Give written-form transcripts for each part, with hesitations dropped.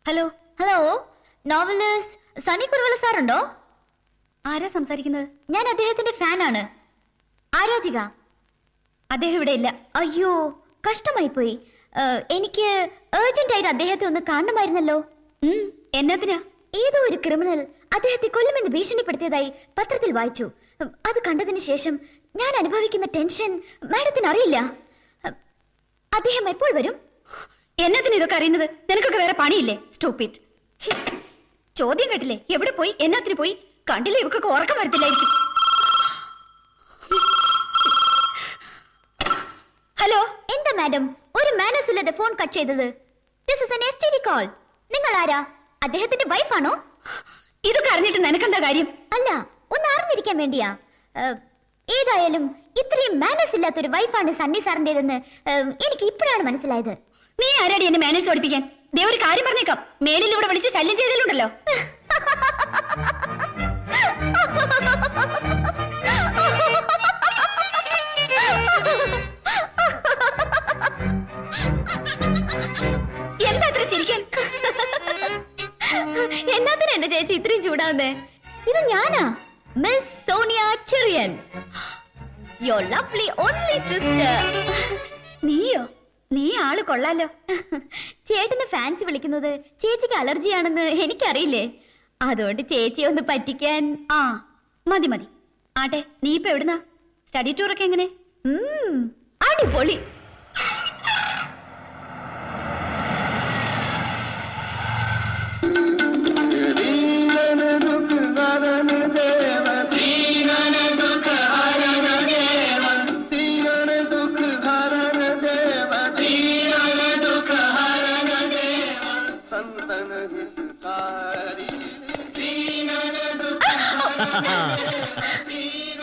Hello hello, novelist Sunny Kuruvila സാറുണ്ടോ? ആരാ സംസാരിക്കുന്നത്? ഞാൻ അദ്ദേഹത്തിന്റെ ഫാനാണ്, ആരാധിക. അദ്ദേഹം ഇവിടെ ഇല്ല. അയ്യോ, കഷ്ടമായി പോയി. എനിക്ക് അർജന്റ് ആയിട്ട് അദ്ദേഹത്തെ ഒന്ന് കാണണമായിരുന്നല്ലോ. എന്നതിനാ? ഏതോ ഒരു ക്രിമിനൽ അദ്ദേഹത്തെ കൊല്ലുമെന്ന് ഭീഷണിപ്പെടുത്തിയതായി പത്രത്തിൽ വായിച്ചു. അത് കണ്ടതിന് ശേഷം ഞാൻ അനുഭവിക്കുന്ന ടെൻഷൻ മാഡത്തിന് അറിയില്ല. അദ്ദേഹം എപ്പോൾ വരും? എന്നതിന് ഇതൊക്കെ അറിയുന്നത്? നിനക്കൊക്കെ വേറെ പണിയില്ലേ? സ്റ്റൂപ്പിഡ്. ചോദ്യം കേട്ടില്ലേ? എവിടെ പോയി, എന്നത്തിന് പോയി? കണ്ടില്ലേ, ഇവക്കൊക്കെ ഉറക്കം വരത്തില്ലായിരിക്കും. ഹലോ, എന്താ മാഡം ഒരു മാനേഴ്സ് ഇല്ലാതെ ഫോൺ കട്ട് ചെയ്തത്? This is an STD call. നിങ്ങൾ ആരാ? അദ്ദേഹത്തിന്റെ വൈഫാണോ? ഇതൊക്കെ അറിഞ്ഞിട്ട് നിനക്കെന്താ കാര്യം? അല്ല, ഒന്ന് അറിഞ്ഞിരിക്കാൻ വേണ്ടിയാ. ഏതായാലും ഇത്രയും മാനേഴ്സ് ഇല്ലാത്തൊരു വൈഫാണ് സണ്ണി സാറിന്റേതെന്ന് എനിക്ക് ഇപ്പോഴാണ് മനസ്സിലായത്. നീ ആരാടി എന്നെ മാനേഴ്സ് പഠിപ്പിക്കാൻ? ദേ ഒരു കാര്യം പറഞ്ഞേക്കാം, മേലിൽ ഇവിടെ വിളിച്ച് ശല്യം ചെയ്തല്ലോ. എന്താ അത്ര ചിരിക്കാൻ? എന്നാത്തിന് എന്റെ ചേച്ചി ഇത്രയും ചൂടാവുന്നേ? ഇത് ഞാനാ, miss Sonia Cherian, your lovely only sister. നീയോ? നീ ആള് കൊള്ളാലോ. ചേട്ടന് ഫാൻസി വിളിക്കുന്നത് ചേച്ചിക്ക് അലർജിയാണെന്ന് എനിക്കറിയില്ലേ. അതുകൊണ്ട് ചേച്ചിയെ ഒന്ന് പറ്റിക്കാൻ. ആ മതി മതി. ആട്ടെ, നീ ഇപ്പൊ എവിടുന്നാ? സ്റ്റഡി ടൂറൊക്കെ എങ്ങനെ? അടിപൊളി.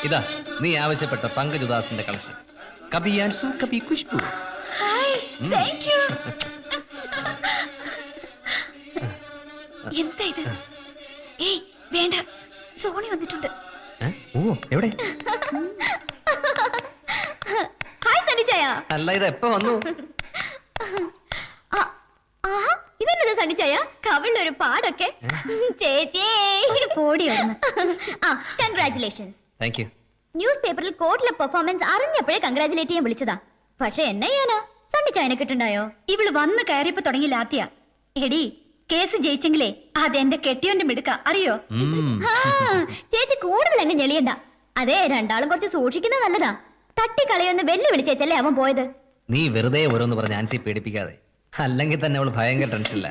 ഇതാ നീ ആവശ്യപ്പെട്ട പങ്കജ് ഉദാസിന്റെ collection. Kabhi Aansu Kabhi Khushboo. Hi, thank you. എന്താ ഇത്? ഏയ് വേണ്ട, സോണി വന്നിട്ടുണ്ട്. ഓ എവിടെ? ഹായ് സണ്ണിച്ചായ. അല്ല, ഇത് എപ്പോ വന്നു? ഇതെന്നത് സണ്ണിച്ചായ, കവിളിലൊരു പാടൊക്കെ. ചേച്ചി പോടി. കൺഗ്രാറ്റുലേഷൻസ്. Thank you. ന്യൂസ് പേപ്പറിൽ കോർട്ടിലെ പെർഫോമൻസ് അറിഞ്ഞപ്പോഴേ കൺഗ്രാറ്റുലേറ്റ് ചെയ്യാൻ വിളിച്ചതാ. പക്ഷെ എന്നെ ചെയ്യാനാ, സണ്ണിച്ചായനെ കിട്ടുണ്ടായോ? ഇവള് വന്ന് കയറിയപ്പോ തുടങ്ങി ലാത്തിയ. എടി, കേസ് ജയിച്ചെങ്കിലേ അതെന്റെ കെട്ടിയോന്റെ മിടുക്ക, അറിയോ? ചേച്ചി കൂടുതൽ അങ്ങ് ഞെളിയണ്ട. അതെ, രണ്ടാളും കുറച്ച് സൂക്ഷിക്കുന്നത് നല്ലതാ. തട്ടിക്കളയൊന്ന് വെല്ലു വിളിച്ചേച്ചല്ലേ അവൻ പോയത്. നീ വെറുതെ ഓരോന്ന് പറഞ്ഞ് ആൻസി പേടിപ്പിക്കാതെ. അല്ലെങ്കിൽ തന്നെ അവള് ഭയങ്കര ടെൻഷനില്ല.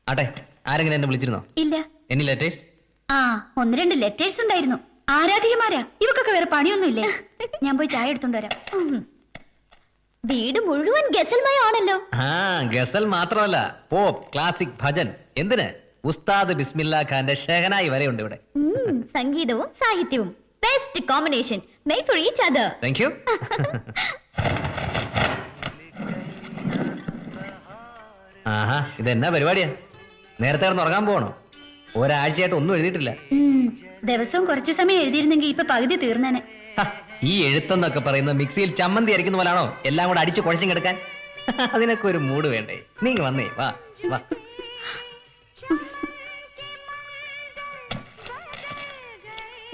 ആട്ടെ, ആരെങ്കിലും എന്നെ വിളിച്ചിരുന്നോ? ഇല്ല. Any letters? ആ, 1-2 ലെറ്റേഴ്സ് ഉണ്ടായിരുന്നു. ആരാധികമാരാ. ഇവക്കൊക്കെ വേറെ പണിയൊന്നുമില്ലേ? ഞാൻ പോയി ചായ എടുത്തോണ്ട് വരാം. വീട് മുഴുവൻ ഗസൽമയാണല്ലോ. ഗസൽ മാത്രമല്ല, പോപ്പ്, ക്ലാസിക്, ഭജൻ. എന്തിന്? ഉസ്താദ് ബിസ്മില്ലാ ഖാന്റെ ഷെഹനായി വരെ ഉണ്ട് ഇവിടെ. സംഗീതവും സാഹിത്യവും best combination, made for each other. Thank you. ആഹാ, ഇതെന്നാ പരിപാടിയാ? നേരത്തെ ഉറങ്ങാൻ പോകണോ? ഒരാഴ്ചയായിട്ട് ഒന്നും എഴുതിയിട്ടില്ല. ദിവസവും കുറച്ച് സമയം എഴുതിയിരുന്നെങ്കിൽ ഇപ്പൊ പകുതി തീർന്നേനെ. ഈ എഴുത്തെന്നൊക്കെ പറയുന്നത് മിക്സിയിൽ ചമ്മന്തി അരിക്കുന്ന പോലാണോ എല്ലാം കൂടെ അടിച്ച് കുഴച്ചും കിടക്കാൻ? അതിനൊക്കെ ഒരു മൂഡ് വേണ്ടേ? നീ വന്നേ, വാ വാ.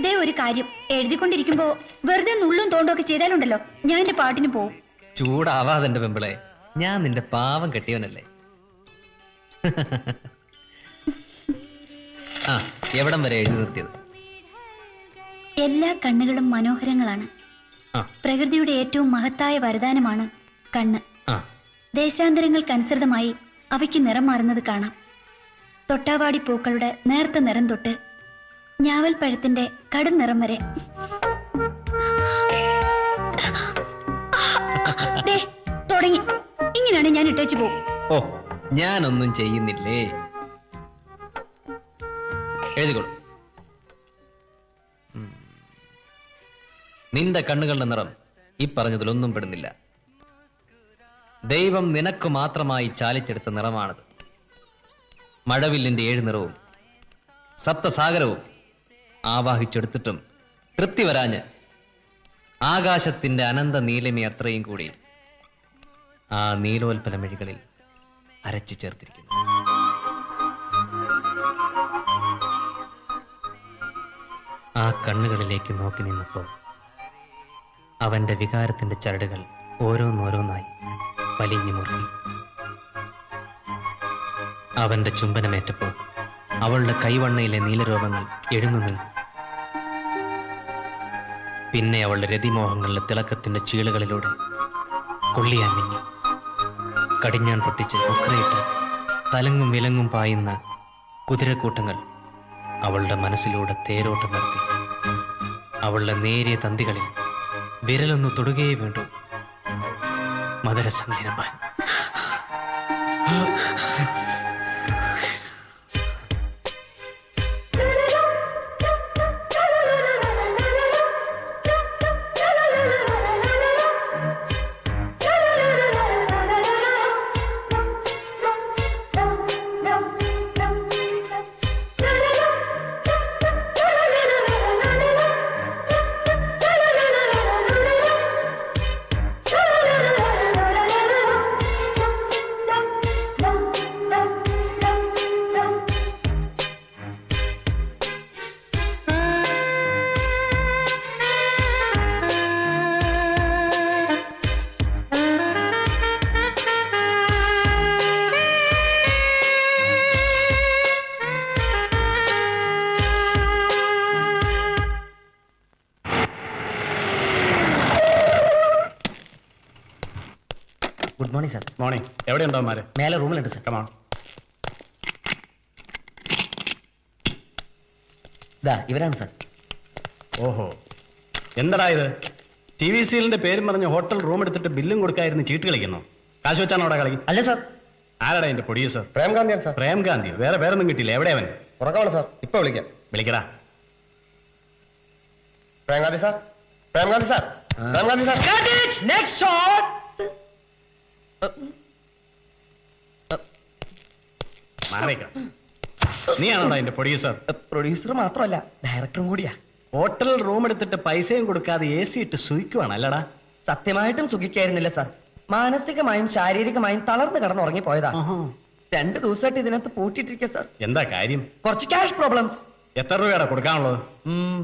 ദേ ഒരു കാര്യം, എഴുതിക്കൊണ്ടിരിക്കുമ്പോ വെറുതെ നുള്ളും തോണ്ടൊക്കെ ചെയ്താലുണ്ടല്ലോ, ഞാൻ എന്റെ പാട്ടിന് പോവും. ചൂടാവാതെ എന്റെ പെമ്പിളെ, ഞാൻ നിന്റെ പാവം കെട്ടിയവനല്ലേ. ആ, എവിടം വരെ എഴുതി നിർത്തിയത്? എല്ലാ കണ്ണുകളും മനോഹരങ്ങളാണ്. പ്രകൃതിയുടെ ഏറ്റവും മഹത്തായ വരദാനമാണ് കണ്ണ്. ദേശാന്തരങ്ങൾക്കനുസൃതമായി അവയ്ക്ക് നിറം മാറുന്നത് കാണാം. തൊട്ടാവാടി പൂക്കളുടെ നേർത്ത നിറം തൊട്ട് ഞാവൽ പഴത്തിന്റെ കടും നിറം വരെ. തുടങ്ങി. ഇങ്ങനെയാണ് ഞാൻ ഇട്ടേച്ചു പോകും. ഓ, ഞാനൊന്നും ചെയ്യുന്നില്ലേ. എഴുതിക്കോളൂ. നിന്റെ കണ്ണുകളുടെ നിറം ഈ പറഞ്ഞതിലൊന്നും പെടുന്നില്ല. ദൈവം നിനക്ക് മാത്രമായി ചാലിച്ചെടുത്ത നിറമാണത്. മഴവില്ലിന്റെ 7 നിറവും സപ്തസാഗരവും ആവാഹിച്ചെടുത്തിട്ടും തൃപ്തി വരാഞ്ഞ് ആകാശത്തിന്റെ അനന്ത നീലിമ അത്രയും കൂടി ആ നീലോൽപ്പല മിഴികളിൽ അരച്ചു ചേർത്തിരിക്കുന്നു. ആ കണ്ണുകളിലേക്ക് നോക്കി നിന്നപ്പോൾ അവന്റെ വികാരത്തിന്റെ ചരടുകൾ ഓരോന്നോരോന്നായി വലിഞ്ഞു മുറുകി. അവന്റെ ചുംബനമേറ്റപ്പോൾ അവളുടെ കൈവണ്ണയിലെ നീലരോമങ്ങൾ എഴുന്നു നിന്നു. പിന്നെ അവളുടെ രതിമോഹങ്ങളുടെ തിളക്കത്തിന്റെ ചീളുകളിലൂടെ കൊള്ളിയാൻ മിന്നി. കടിഞ്ഞാൻ പൊട്ടിച്ച് ഉക്രയിട്ട് തലങ്ങും വിലങ്ങും പായുന്ന കുതിരക്കൂട്ടങ്ങൾ അവളുടെ മനസ്സിലൂടെ തേരോട്ടം നിർത്തി. അവളുടെ നേരിയ തന്തികളിൽ വിരലൊന്നു തൊടുകയേ വേണ്ടു. മധുരസംഗീതമായി ഗുഡ് മോർണിംഗ് സാർ. മോർണിംഗ്. എവിടെ ഉണ്ടാവുമാര്? മേലെ റൂമിലുണ്ട് സാർ. കമാൺ. ഇവരാണ് സാർ. ഓഹോ, എന്താടാ ഇത്? ടി വി സീലിന്റെ പേരും പറഞ്ഞ് ഹോട്ടൽ റൂം എടുത്തിട്ട് ബില്ലും കൊടുക്കായിരുന്നു ചീട്ട് കളിക്കുന്നു. കാശ് വെച്ചാണോ അവിടെ കളി? അല്ല സാർ. ആരാടാ എന്റെ പ്രൊഡ്യൂസർ? പ്രേംകാന്തിയാണ് സാർ. പ്രേംകാന്തി? വേറെ പേരൊന്നും കിട്ടിയില്ല. എവിടെ അവൻ? ഉറക്കമാണ് സാർ. ഇപ്പൊ വിളിക്കാം. വിളിക്കടാ. Premkanthi sir, Premkanthi sir, Premkanthi sir. Next shot. മാറിക്കാം. നീയാണോടാ എന്റെ പ്രൊഡ്യൂസർ? പ്രൊഡ്യൂസർ മാത്രമല്ല, ഡയറക്ടറും കൂടിയാ. ഹോട്ടൽ റൂം എടുത്തിട്ട് പൈസയും കൊടുക്കാതെ AC ഇട്ട് സുഖിക്കുവാണ് അല്ലടാ? സത്യമായിട്ടും സുഖിക്കായിരുന്നില്ല സാർ. മാനസികമായും ശാരീരികമായും തളർന്നു കിടന്ന് ഉറങ്ങിപ്പോയതാ. 2 ദിവസമായിട്ട് ഇതിനകത്ത് പൂട്ടിയിട്ടിരിക്കുക സാർ. എന്താ കാര്യം? കുറച്ച് ക്യാഷ് പ്രോബ്ലംസ്. എത്ര രൂപയുടെ കൊടുക്കാനുള്ളത്?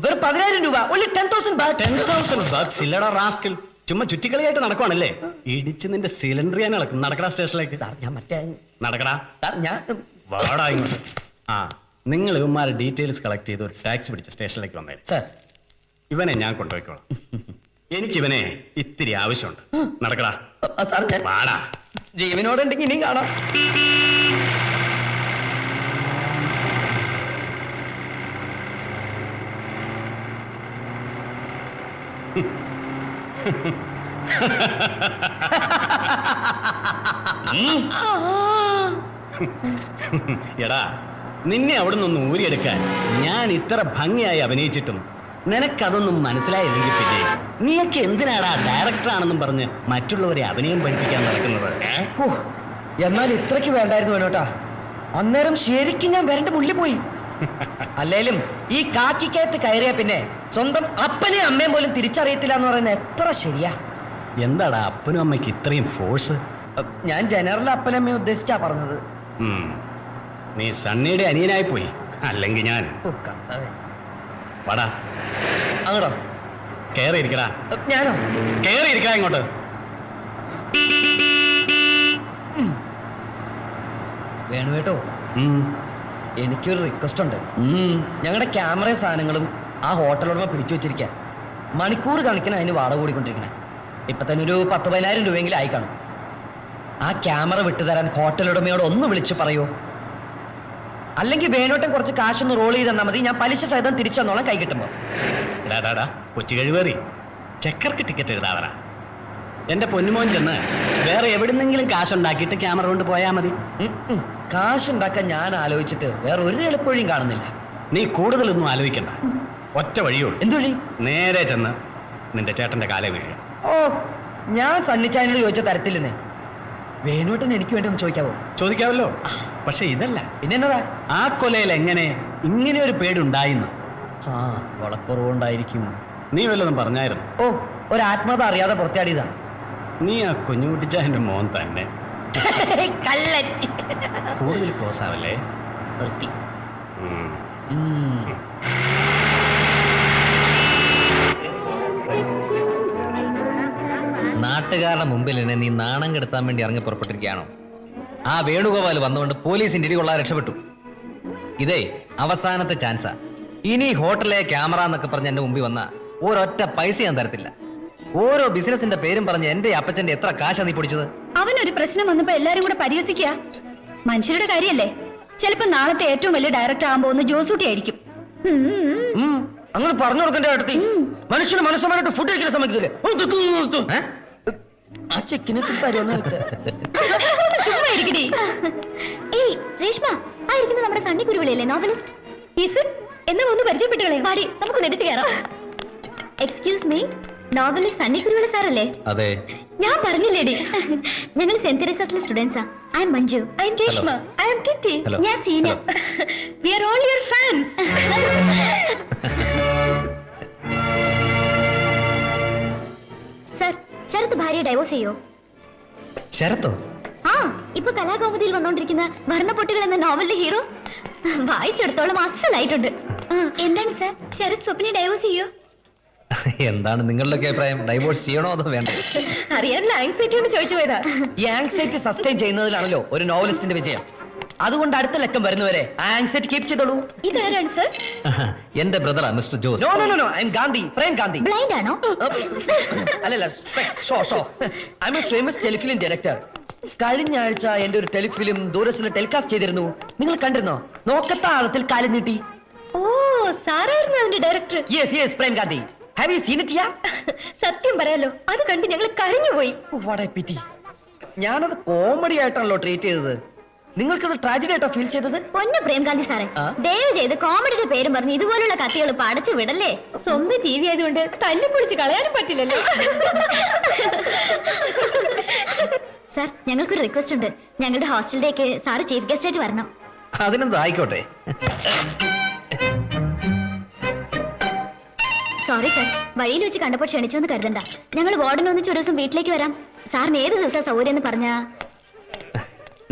വെറും 10,000 രൂപ. only 10,000 baht. 10,000 bucks ഇല്ലടാ റാസ്കിൽ. ചുമ്മാ ചുറ്റിക്കളിയായിട്ട് നടക്കുവാണല്ലേ? ഇടിച്ച് നിന്റെ സിലിണ്ടർ ഞാൻ ഇളക്കും. നടക്കടാ സ്റ്റേഷനിലേക്ക്. സാർ ഞാൻ മറ്റേ നടക്കടാ. സാർ ഞാൻ വാടാ ഇങ്ങോട്ട്. ആ, നിങ്ങൾ ഇവന്മാരെ ഡീറ്റെയിൽസ് കളക്ട് ചെയ്ത് ഒരു ടാക്സി പിടിച്ച് സ്റ്റേഷനിലേക്ക് വന്നേ. സാർ ഇവനെ ഞാൻ കൊണ്ടുപോയിക്കോളാം. എനിക്കിവനെ ഇത്തിരി ആവശ്യമുണ്ട്. നടക്കടാ. സാർ ഞാൻ വാടാ. ജീവനോടുണ്ടെങ്കിൽ ഇനിയും കാണാം. എടാ, നിന്നെ അവിടെ നിന്ന് ഊരിയെടുക്കാൻ ഞാൻ ഇത്ര ഭംഗിയായി അഭിനയിച്ചിട്ടും നിനക്കതൊന്നും മനസ്സിലായില്ലെങ്കിൽ പിന്നെ നീയൊക്കെ എന്തിനാടാ ഡയറക്ടറാണെന്നും പറഞ്ഞ് മറ്റുള്ളവരെ അഭിനയം പഠിപ്പിക്കാൻ നടക്കുന്നത്? ഹോ, എന്നാൽ ഇത്രയ്ക്ക് വേണ്ടായിരുന്നു വേണോട്ടാ. അന്നേരം ശരിക്കും ഞാൻ വരണ്ട മുള്ളിൽ പോയി. അല്ലേലും ഈ കാക്കിക്കയറ്റ് കയറിയ പിന്നെ സ്വന്തം അപ്പനെയും അമ്മയും പോലും തിരിച്ചറിയത്തില്ല എന്ന് പറയുന്നത് എത്ര ശരിയാ. എന്താടാ അപ്പനും അമ്മയ്ക്ക് ഇത്രയും ഫോഴ്സ്? ഞാൻ ജനറൽ അപ്പനമ്മയെ ഉദ്ദേശിച്ചാ പറഞ്ഞത്. നീ സണ്ണിയുടെ അനിയനായി പോയി. അല്ലെങ്കിൽ ഞാൻ ഓ, കർത്താവേ. വാടാ. അങ്ങോട്ടോ? കേറി ഇരിക്കടാ. ഞാനോ? കേറി ഇരിക്കടാ ഇങ്ങോട്ട്. വേണു കേട്ടോ, എനിക്കൊരു റിക്വസ്റ്റ് ഉണ്ട്. ഞങ്ങളുടെ ക്യാമറ സാധനങ്ങളും ആ ഹോട്ടലുടമ പിടിച്ചു വെച്ചിരിക്കുക. മണിക്കൂർ കണക്കിന് അതിന് വാടക കൂടിക്കൊണ്ടിരിക്കണേ. ഇപ്പൊ തന്നെ ഒരു 10,000-12,000 രൂപയെങ്കിലും ആയി കാണും. ആ ക്യാമറ വിട്ടുതരാൻ ഹോട്ടലുടമയോട് ഒന്ന് വിളിച്ചു പറയൂ. അല്ലെങ്കിൽ വേണോട്ടം കുറച്ച് കാശൊന്ന് റോൾ ചെയ്ത് തന്നാൽ മതി. ഞാൻ പലിശ സഹിതം തിരിച്ചു തന്നോളാം കൈ കിട്ടുമ്പോ. കൊച്ചു കഴിവേറി ചെക്കർക്ക് ടിക്കറ്റ് എഴുതാവറ. എന്റെ പൊന്നുമോൻ ചെന്ന് വേറെ എവിടുന്നെങ്കിലും കാശുണ്ടാക്കിയിട്ട് ക്യാമറ കൊണ്ട് പോയാ മതി. കാശുണ്ടാക്കാൻ ഞാൻ ആലോചിച്ചിട്ട് വേറെ ഒരു എളുപ്പവഴിയും കാണുന്നില്ല. നീ കൂടുതലൊന്നും ആലോചിക്കണ്ട. ഒറ്റ വഴിയുള്ളൂ. എന്ത് വഴി? നേരെ ചെന്ന് നിന്റെ ചേട്ടന്റെ കാലേ വീഴുക. ഓ, ഞാൻ സണ്ണിച്ചായനോട് ചോദിച്ച തരത്തില്ലെന്നേ. വേണോട്ടൻ എനിക്ക് വേണ്ടി ഒന്ന് ചോദിക്കാവോ? ചോദിക്കാവല്ലോ. പക്ഷെ ഇതല്ല. പിന്നെന്നതാ? ആ കൊലയിൽ എങ്ങനെ ഇങ്ങനെ ഒരു പേടുണ്ടായിന്ന്? ആ, വളക്കുറവുണ്ടായിരിക്കും. നീ വല്ലതും പറഞ്ഞായിരുന്നു? ഓ, ഒരു ആത്മകഥ അറിയാതെ പുറത്താടിയതാ. നീ ആ കുഞ്ഞുകുട്ടിച്ചാന്റെ മോൻ തന്നെ. കള്ളൻ. കൂടുതൽ ക്ലോസ് ആവല്ലേ? നിർത്തി. ഉം. നാട്ടുകാരുടെ മുമ്പിൽ എന്നെ നീ നാണം കെടുത്താൻ വേണ്ടി ഇറങ്ങി പുറപ്പെട്ടിരിക്കുകയാണോ? ആ വേണുഗോപാൽ വന്നുകൊണ്ട് പോലീസിന്റെ ഇടികൊള്ളാതെ രക്ഷപ്പെട്ടു. ഇതേ അവസാനത്തെ ചാൻസാ. ഇനി ഹോട്ടലിലെ ക്യാമറ എന്നൊക്കെ പറഞ്ഞ് എന്റെ മുമ്പിൽ വന്ന ഒരൊറ്റ പൈസ ഞാൻ തരത്തില്ല. ഓരോ ബിസിനസിന്റെ പേരും പറഞ്ഞ് എന്റെ അപ്പച്ചന്റെ എത്ര കാശാ നീ പൊടിച്ചത്? അവനൊരു പ്രശ്നം വന്നപ്പോ എല്ലാരും കൂടെ പരിഹസിക്കുക. മനുഷ്യരുടെ കാര്യല്ലേ? ചിലപ്പോ നാളത്തെ ഏറ്റവും വലിയ ഡയറക്ടർ ആകാൻ പോകുന്ന ജോസൂട്ടി ആയിരിക്കും. അങ്ങനെ പറഞ്ഞു കൊടുക്കണ്ടേ അടുത്തി? മനുഷ്യന് മനസ്സമായിട്ട് ഫുഡ് കഴിക്കുന്ന സമയത്തില്ലേ ആ ചെക്കിന് തരുമെന്ന് ചുമ്മാ ഇരിക്കടി. ഏയ് രേഷ്മ, ആയിരിക്കുന്ന നമ്മുടെ സണ്ണി കുരുവിളിയല്ലേ നോവലിസ്റ്റ്? എന്നാ ഒന്ന് പരിചയപ്പെട്ടുകളെ. പാടി നമുക്ക് നെടിച്ചു കയറാം. Excuse me, novelist Sunny Kuruvila സാറല്ലേ? അതെ. ഞാൻ പറഞ്ഞില്ലേടി, ഞങ്ങൾ സെന്റ് തെരേസാസിലെ സ്റ്റുഡൻസാ. I am Manju. I am Reshma. I am Kitty. Hello. ഞാൻ Seena. We are all your fans. Sir, Sarath ഭാര്യ ഡൈവോഴ്സ് ചെയ്യോ? ശരത്തോ? ആ, ഇപ്പൊ കലാകൗമുദിയിൽ വന്നോണ്ടിരിക്കുന്ന വർണ്ണപ്പൊട്ടുകൾ എന്ന നോവലിലെ ഹീറോ വായിച്ചെടുത്തോളം അസലായിട്ടുണ്ട്. എന്താണ് സർ, ശരത് സ്വപ്ന ഡൈവോഴ്സ് ചെയ്യോ? എന്താണ് നിങ്ങളുടെ അഭിപ്രായം? ഡൈവോഴ്സ് ചെയ്യണോ അതോ വേണ്ട? അറിയാനുള്ള ആങ്സൈറ്റി കൊണ്ട് ചോദിച്ചു പോയതാ. ഈ ആങ്സൈറ്റി സസ്റ്റെയിൻ ചെയ്യുന്നതിലാണല്ലോ ഒരു നോവലിസ്റ്റിന്റെ വിജയം. അതുകൊണ്ട് അടുത്ത ലക്കം വരുന്നവരെ ആങ്സൈറ്റി കീപ് ചെയ്തോളൂ. ഇതാരാണ് സർ? എന്റെ ബ്രദറാ mister Jose. No no no, I am Gandhi, Prem Gandhi. Blind ആണോ? അല്ലല്ല, so I am a famous telefilm director. കഴിഞ്ഞ ആഴ്ച എന്റെ ഒരു ടെലിഫിലിം ദൂരദർശനിൽ ടെലികാസ്റ്റ് ചെയ്തിരുന്നു. നിങ്ങൾ കണ്ടിരുന്നോ? നോക്കത്ത ആഴത്തിൽ കാലം നീട്ടി. ഓ, സാറായിരുന്നു അതിന്റെ director. Yes yes, Prem Gandhi. Have you seen it? സത്യം പറയാലോ, അത് കണ്ട് ഞങ്ങൾ കരഞ്ഞുപോയി. What A പിറ്റി. ഞാനത് കോമഡി ആയിട്ടാണല്ലോ ട്രീറ്റ് ചെയ്തത്. നിങ്ങൾക്കത് ട്രാജഡി ആയിട്ടോ ഫീൽ ചെയ്തത്? പൊന്നു പ്രേംകാന്തി സാറേ, ദയവ് ചെയ്ത് കോമഡിയുടെ പേരും പറഞ്ഞ് ഇതുപോലുള്ള കത്തികൾ പടച്ചു വിടല്ലേ. സ്വന്തം ടി വി ആയതുകൊണ്ട് തല്ലിപ്പൊളിച്ച് കളയാനും പറ്റില്ലല്ലോ. സാർ, ഞങ്ങൾക്കൊരു റിക്വസ്റ്റ് ഉണ്ട്. ഞങ്ങളുടെ ഹോസ്റ്റലിലേക്ക് സാറ് ചീഫ് ഗസ്റ്റ് ആയിട്ട് വരണം. അതിനെന്താ, ആയിക്കോട്ടെ. സോറി സാർ, വഴിയിൽ വെച്ച് കണ്ടപ്പോൾ ക്ഷണിച്ചോന്ന് കരുതണ്ട. ഞങ്ങൾ വാർഡൻ ഒന്നിച്ച് ഒരു ദിവസം വീട്ടിലേക്ക് വരാം. സാറിന് ഏത് ദിവസം സൗകര്യം എന്ന് പറഞ്ഞാ?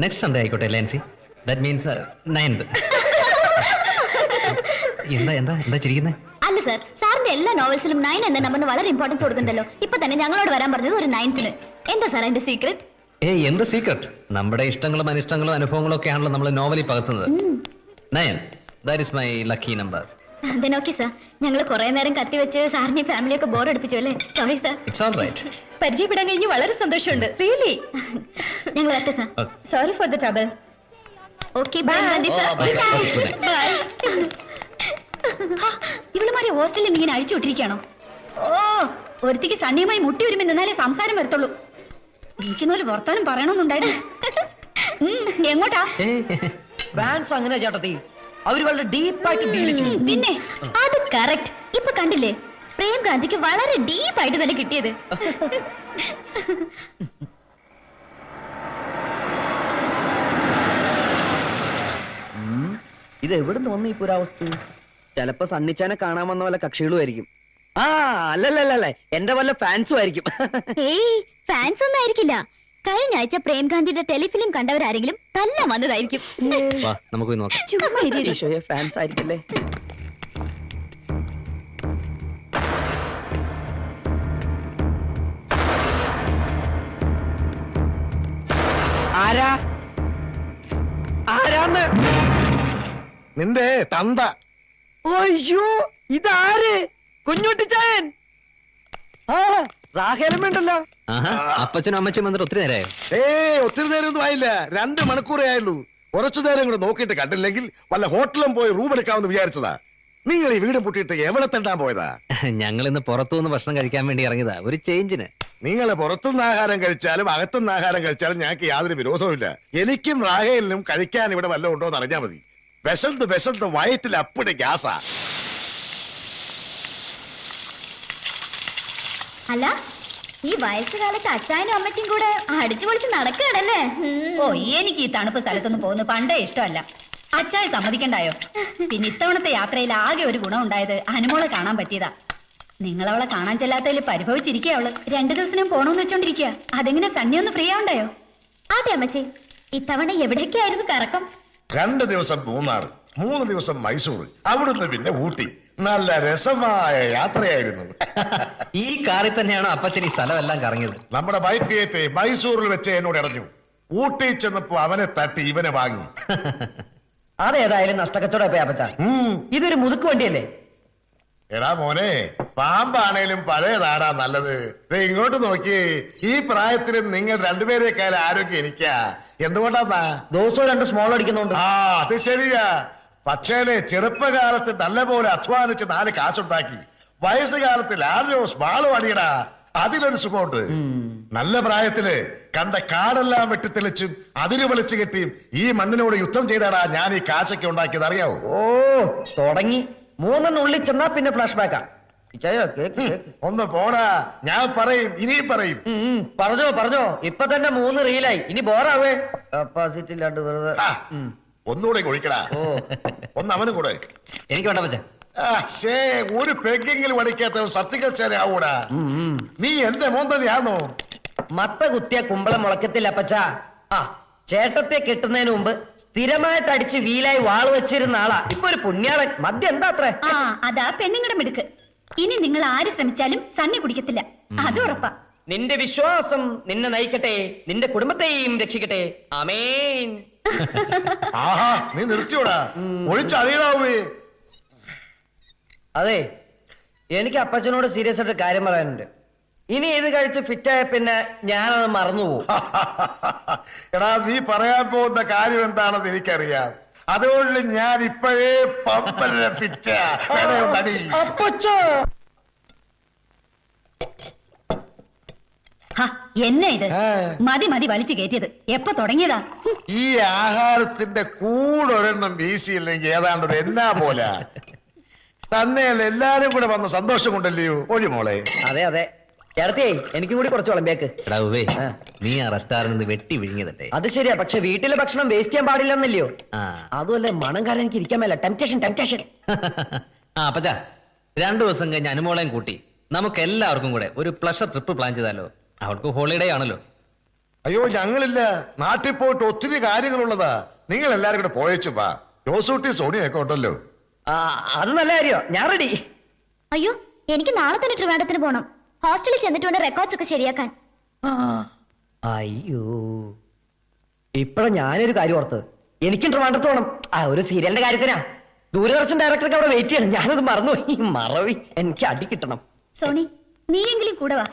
നെക്സ്റ്റ് സൺഡേ ആയിക്കോട്ടെ ലാൻസി. That means 9th. എന്താ ചിരിക്കുന്നേ? അല്ല സാർ, സാറിന്റെ എല്ലാ നോവൽസിലും 9 എന്ന നമ്പറിന് വളരെ ഇമ്പോർട്ടൻസ് കൊടുക്കുന്നുണ്ടല്ലോ. ഇപ്പൊ തന്നെ ഞങ്ങളോട് വരാൻ പറഞ്ഞത് ഒരു 9th. എന്താ സാർ അതിന്റെ സീക്രട്ട്? എന്ത് സീക്രട്ട്? നമ്മുടെ ഇഷ്ടങ്ങളും അനിഷ്ടങ്ങളും അനുഭവങ്ങളും ഒക്കെ ആണല്ലോ നമ്മൾ നോവലിൽ പകർത്തുന്നത്. 9, that is my lucky number. Okay sir, ഞങ്ങൾ കുറെ നേരം കത്തി വെച്ച് സാറിന്റെ ഫാമിലിയൊക്കെ ബോർ അടിപ്പിച്ചു അല്ലേ? Sorry sir. It's all right. പരിചയപ്പെടാൻ കഴിഞ്ഞ് വളരെ സന്തോഷമുണ്ട്. റിയലി. ഞങ്ങൾ വരട്ടെ sir. Sorry for the trouble. Okay bye Gandhi sir. Bye. ഇവളുമാരെ ഹോസ്റ്റലിൽ ഇങ്ങനെ അഴിച്ചു വിട്ടിരിക്കുകയാണോ? ഓ, ഒരുത്തിക്ക് സണ്ണിയുമായി മുട്ടി ഒരുമി നിന്നാലേ സംസാരം വരത്തുള്ളൂ. എനിക്കെന്നൊരു വർത്താനം പറയണമെന്നുണ്ടായിരുന്നു. എങ്ങോട്ടാ? ഫാൻസ് അങ്ങനെ ചേട്ടത്തി, അവര് വളരെ ഡീപ്പായിട്ട് ഡീൽ ചെയ്യും. പിന്നെ അത് കറക്റ്റ്. ഇപ്പൊ കണ്ടില്ലേ, പ്രേം ഗാന്ധിക്ക് വളരെ ഡീപ്പായിട്ട് തന്നെ കിട്ടിയത്. ഇത് എവിടുന്ന് വന്നു ഈ പുരാവസ്തു? ചിലപ്പോ സണ്ണിച്ചാനെ കാണാൻ വന്ന വല്ല കക്ഷികളും ആയിരിക്കും. ആ അല്ലല്ലല്ലേ, എന്റെ വല്ല ഫാൻസും ആയിരിക്കും. ഏയ്, ഫാൻസ് ഒന്നും ആയിരിക്കില്ല. കഴിഞ്ഞ ആഴ്ച പ്രേം ഗാന്ധിയുടെ ടെലിഫിലിം കണ്ടവരാരെങ്കിലും നല്ല വന്നതായിരിക്കും. വാ, നമുക്ക് പോയി നോക്കാം. ചുമ്മാ ഇരി. ഈശോയെ, ഫാൻസ് ആയിരിക്കല്ലേ? ആരാ? ആരാന്ന്? നിന്റെ തന്ത. അയ്യോ, ഇതാര്? കുഞ്ഞുട്ടിച്ചായൻ. ആ, റാഹേലമ്മയുണ്ടല്ലോ. അപ്പച്ചനും അമ്മച്ചും വന്നിട്ട് ഒത്തിരി നേരമായോ? ഒത്തിരി നേരമൊന്നും ആയില്ല, 2 മണിക്കൂറേ ആയുള്ളൂ. കുറച്ചു നേരം കൂടെ നോക്കിയിട്ട് കണ്ടില്ലെങ്കിൽ വല്ല ഹോട്ടലും പോയി റൂം എടുക്കാമെന്ന് വിചാരിച്ചതാ. നിങ്ങൾ ഈ വീട് പൂട്ടിയിട്ട് എവിടെ തെണ്ടാൻ പോയതാ? ഞങ്ങൾ ഇന്ന് പുറത്തുനിന്ന് ഭക്ഷണം കഴിക്കാൻ വേണ്ടി ഇറങ്ങിയതാ, ഒരു ചേഞ്ചിന്. നിങ്ങൾ പുറത്തുനിന്ന് ആഹാരം കഴിച്ചാലും അകത്തുനിന്ന് ആഹാരം കഴിച്ചാലും ഞങ്ങൾക്ക് യാതൊരു വിരോധവുമില്ല. എനിക്കും റാഹേലിനും കഴിക്കാൻ ഇവിടെ വല്ലതും ഉണ്ടോ എന്ന് അറിഞ്ഞാൽ മതി. വിശന്ന് വയറ്റിൽ അപ്പടി ഗ്യാസാ. അല്ല, ഈ വയസ്സുകാലത്ത് അച്ചായനും അമ്മച്ചും കൂടെ അടിച്ചു പൊളിച്ച് നടക്കുകയാണല്ലേ? ഓ, എനിക്ക് ഈ തണുപ്പ് സ്ഥലത്തൊന്നും പോകുന്നു പണ്ടേ ഇഷ്ടമല്ല. അച്ചായ സമ്മതിക്കണ്ടായോ? പിന്നെ ഇത്തവണത്തെ യാത്രയിൽ ആകെ ഒരു ഗുണം ഉണ്ടായത് അനുമോളെ കാണാൻ പറ്റിയതാ. നിങ്ങളവളെ കാണാൻ ചെല്ലാത്തതിൽ പരിഭവിച്ചിരിക്കുക അവള്. 2 ദിവസം പോണോന്ന് വെച്ചോണ്ടിരിക്കുക. അതെങ്ങനെ സണ്ണി ഒന്ന് ഫ്രീ ആവണ്ടായോ? അതെ അമ്മച്ചി, ഇത്തവണ എവിടേക്കായിരുന്നു കറക്കം? 2 ദിവസം മൂന്നാർ, 3 ദിവസം മൈസൂർ, അവിടുന്ന് പിന്നെ ഊട്ടി. നല്ല രസമായ യാത്രയായിരുന്നു. ഈ കാറിൽ തന്നെയാണോ അപ്പച്ചൻ ഈ സ്ഥലമെല്ലാം കറങ്ങിയത്? നമ്മുടെ ബൈക്ക് കയറ്റി മൈസൂറിൽ വെച്ച് എന്നോട് ഇറങ്ങു. ഊട്ടി ചെന്നപ്പോ അവനെ തട്ടി ഇവനെ വാങ്ങി. അതേതായാലും നഷ്ടക്കച്ചവടം പോയി അപ്പച്ച. ഇതൊരു മുതുക്ക് വണ്ടിയല്ലേ? എടാ മോനെ, പാമ്പാണേലും പഴയതാടാ നല്ലത്. ദേ ഇങ്ങോട്ട് നോക്കി, ഈ പ്രായത്തിലും നിങ്ങൾ രണ്ടുപേരെക്കാൾ ആരോഗ്യം എനിക്കാ. എന്തുകൊണ്ടാ? ദിവസവും 2 സ്മോൾ അടിക്കുന്നുണ്ട്. ആ അത് ശരിയാ. പക്ഷേ ചെറുപ്പകാലത്ത് നല്ലപോലെ അധ്വാനിച്ച് 4 കാശുണ്ടാക്കി വയസ്സുകാലത്തിൽ ആരോ സ്മാള് പണിയടാ, അതിലൊരു സുഖമുണ്ട്. നല്ല പ്രായത്തില് കണ്ട കാടെല്ലാം വെട്ടിത്തെളിച്ചും അതിര് വിളിച്ചു കെട്ടിയും ഈ മണ്ണിനോട് യുദ്ധം ചെയ്താടാ ഞാൻ ഈ കാശൊക്കെ ഉണ്ടാക്കിയത്, അറിയാവോ? ഓ തുടങ്ങി 3 ഉള്ളിൽ ചെന്നാ പിന്നെ ഫ്ലാഷ് ബാക്കാ. ഒന്ന് പോടാ, ഞാൻ പറയും, ഇനിയും പറയും. പറഞ്ഞോ. ഇപ്പൊ തന്നെ 3 റീലായി. ഇനി ബോറാവേ. കപ്പാസിറ്റി ഇല്ലാണ്ട് വെറുതെ. ആ, ഒന്നുകൂടെ ഒഴിക്കടാ. ഒന്ന് അവനും കൂടെ. എനിക്ക് വേണ്ട അപ്പച്ച. ഒരു പെഗ്ഗെങ്കിലും അടിക്കാത്ത സത്യകച്ചാരെ ആവൂടാ. നീ എന്റെ മോൻ തന്നെയാണോ? മത്ത കുത്തിയ കുമ്പളം മുളക്കത്തില്ല അപ്പച്ച. ആ ചേട്ടത്തെ കെട്ടുന്നതിന് മുമ്പ് സ്ഥിരമായിട്ട് അടിച്ച് വീലായി വാള് വെച്ചിരുന്ന ആളാ ഇപ്പൊ ഒരു പുണ്യാളൻ. മദ്യം എന്താ അത്ര? ആ അതാ പെണ്ണുങ്ങളുടെ മിടുക്ക്. ഇനി നിങ്ങൾ ആര് ശ്രമിച്ചാലും സണ്ണി കുടിക്കത്തില്ല, അത് ഉറപ്പാ. നിന്റെ വിശ്വാസം നിന്നെ നയിക്കട്ടെ, നിന്റെ കുടുംബത്തെയും രക്ഷിക്കട്ടെ. ആമേൻ. ആഹാ, നീ നിർത്തിയോടാ, ഒഴിച്ചറിയണാവേ. അതെ, എനിക്ക് അപ്പച്ചനോട് സീരിയസ് ആയിട്ട് കാര്യം പറയാനുണ്ട്. ഇനി ഇത് കഴിച്ച് ഫിറ്റായ പിന്നെ ഞാനത് മറന്നുപോകും. എടാ, നീ പറയാൻ പോകുന്ന കാര്യം എന്താണെന്ന് എനിക്കറിയാം. അതുകൊണ്ട് ഞാൻ ഇപ്പോഴേ പമ്പര ഫിറ്റാ. അപ്പച്ചോ എന്നെ ഇത് മതി വലിച്ചു കയറ്റിയത് എപ്പോ തുടങ്ങിയതാ? ഈ ആഹാരത്തിന്റെ കൂടൊരെണ്ണം വീശിയില്ലെങ്കിൽ ഏതാണ്ട് എന്നാ പോലെ തന്നെയല്ല എല്ലാരും കൂടെ വന്ന സന്തോഷം കൊണ്ടല്ലയോ ഒഴി മോളെ. അതെ ചേർത്തിയേ, എനിക്കും കൂടി കുറച്ച് വിളമ്പിയേക്ക്. നീ ആ റെസ്റ്റോറന്റ് വെട്ടി വിഴുങ്ങിയതല്ലേ? അത് ശരിയാ, പക്ഷെ വീട്ടിലെ ഭക്ഷണം വേസ്റ്റ് ചെയ്യാൻ പാടില്ലെന്നല്ലയോ? ആ അതുമല്ല, മണം കാരണം എനിക്ക് ഇരിക്കാൻ മേല. ടെംപ്റ്റേഷൻ. ആ അപ്പച്ച, 2 ദിവസം കഴിഞ്ഞ് അനുമോളെയും കൂട്ടി നമുക്ക് എല്ലാവർക്കും കൂടെ ഒരു പ്ലഷർ ട്രിപ്പ് പ്ലാൻ ചെയ്താലോ? അവൾക്ക് ഹോളിഡേ ആണല്ലോ. അയ്യോ, ഞങ്ങളില്ല, നാട്ടിൽ പോയിട്ട് ഒത്തിരി കാര്യങ്ങളുള്ളതാ. നിങ്ങൾ എല്ലാരും കൂടെ പോയച്ചു വാ. ജോസൂട്ടി സോണിയൊക്കെ ഉണ്ടല്ലോ. അത് നല്ല കാര്യോ, ഞാൻ റെഡി. അയ്യോ, എനിക്ക് നാളെ തന്നെ ട്രിവാൻഡ്രത്തിന് പോണം. ഹോസ്റ്റലിൽ ചെന്നിട്ട് വേണം റെക്കോർഡ്സ് ഒക്കെ ശരിയാക്കാൻ. അയ്യോ, ഇപ്പഴാ ഞാനൊരു കാര്യം ഓർത്തത്. എനിക്കും ട്രിവാൻഡ്രത്ത് പോണം. ഒരു സീരിയലിന്റെ കാര്യത്തിനാ. ദൂരദർശൻ ഡയറക്ടർക്ക് അവിടെ വെയിറ്റ് ചെയ്യണം. ഞാനത് മറന്നുപോയി. മറവി, എനിക്ക് അടി കിട്ടണം. സോണി, നീയെങ്കിലും കൂടെ വാ.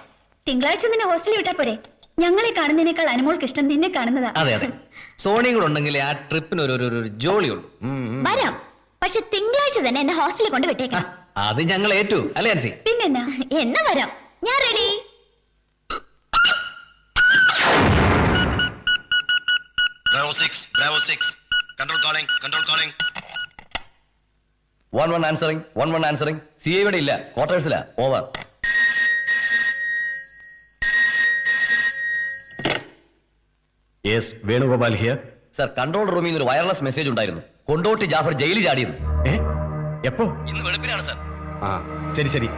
തിങ്കളാഴ്ച നിന്നെ ഹോസ്റ്റലിൽ വിട്ടാ പോരെ? ഞങ്ങളെ കാണുന്നതിനേക്കാൾ അനുമോൾക്ക് ഇഷ്ടം നിന്നെ കാണുന്നതാ. അതെ സോണിയും കൂടെ ഉണ്ടെങ്കിൽ ആ ട്രിപ്പിന് ഒരു ജോളിയുള്ളൂ. വരാം, പക്ഷെ തിങ്കളാഴ്ച തന്നെ എന്നെ ഹോസ്റ്റലിൽ കൊണ്ട് വിട്ടേക്കാം. അത് ഞങ്ങൾ ഏറ്റു അല്ലേ ആൻസി? പിന്നെന്നാ? എന്നാ വരാം, ഞാൻ ready. Bravo 6. Control calling. 1-1 answering. CA ഇവിടെ ഇല്ല, ക്വാർട്ടേഴ്സിലാ. Over. Yes, Venugopal here. Sir, control റൂമിൽ നിന്ന് ഒരു വയർലെസ് മെസ്സേജ് ഉണ്ടായിരുന്നു. കൊണ്ടോട്ടി ജാഫർ ജയിലിൽ ചാടിയെന്ന്. എപ്പോ? ഇന്ന് വെളുപ്പിനാണ് സർ. ആ ശരി